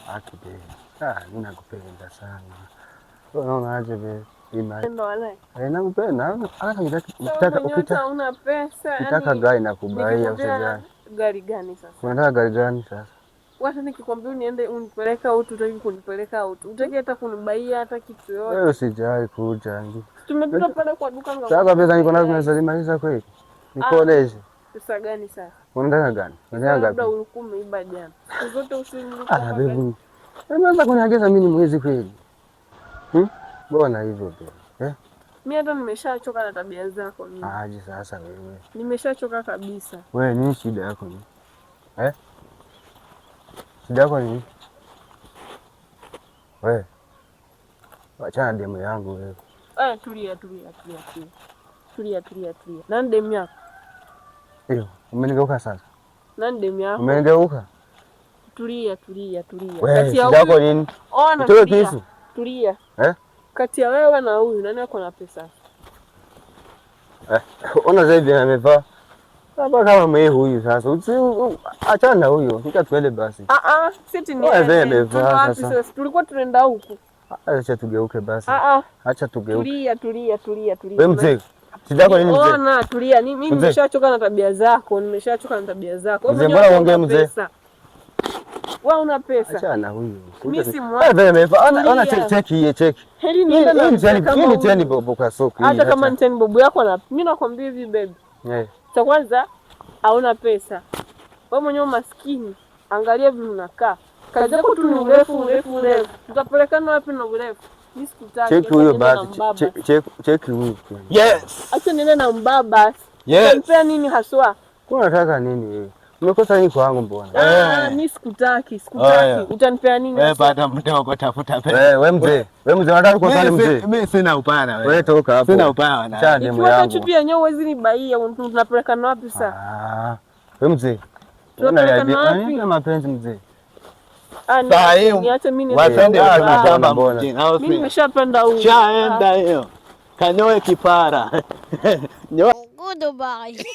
Haki babe. Mimi nakupenda sana. Wewe unaona aje babe? Ndo wale. Nakupenda. Ukitaka una pesa. Ukitaka gari nakubaia usijali. Gari gani sasa? Unataka gari gani sasa? Watu nikikwambia uniende unipeleka au utaki kunipeleka au utaki hata kunibaia hata kitu yote. Wewe usijali kuja. Tumepita pale kwa duka ngapi? Sasa pesa niko nazo tunazimaliza kweli. Nikoleze. Pesa gani sasa? Unataka gani? Unataka ngapi? Labda ulikuwa umeiba jana. Zote usinipe. Baby. Unaweza kuniagiza mimi mwezi kweli? Mbona hivyo babe? Mimi hata nimeshachoka na tabia zako mimi. Aje sasa wewe. Nimeshachoka kabisa. Wewe nini shida yako ni? Shida yako ni? Wewe. Achana demu yangu wewe. Tulia. Nani demu yako? Umenigeuka sasa. Nani demu yako? Umenigeuka? Tulia. Kati ya shida yako nini? Tuwe kisu. Tulia. Kati ya wewe na huyu nani ako na pesa? Ona zaidi amevaa. Baba kama mimi huyu sasa. Achana na huyo. Nikatuele basi. Sisi ni wewe. Sasa tulikuwa tunaenda huku. Acha tugeuke basi. Acha tugeuke. Tulia. Wewe mzee. Shida yako nini mzee? Ona, tulia. Mimi nimeshachoka na tabia zako. Mzee, mbona uongee mzee? Wewe una pesa. Achana na huyo. Mimi si mwana. Ona cheki. Heri nienda Hii tani bobo kwa soko. Hata kama ni tani bobo yako na mimi nakwambia hivi baby. Cha kwanza hauna pesa. Wewe mwenyewe maskini. Angalia vile unakaa. Kazi yako tu ni urefu. Tutapelekana wapi na urefu? Mimi sikutaki. Cheki huyo basi. Cheki huyo. Yes. Acha niende na mbaba. Yes. Unanipea nini haswa? Unataka nini wewe? Umekosa nini kwangu mbona? Mimi sikutaki. Utanipea nini? Baada muda wa kutafuta pesa. Wewe mzee unataka kukosa mzee? Mimi sina upana wewe. Wewe toka hapo. Sina upana na. Cha demu yangu. Chupi yenyewe huwezi nibaia, tunapelekana wapi sasa? Wewe mzee. Tunapelekana wapi? Nini mapenzi mzee? Niache mimi wapende mashamba mjini. Mimi nimeshapenda huyu. Shaenda hiyo. Kanyoe kipara. Goodbye.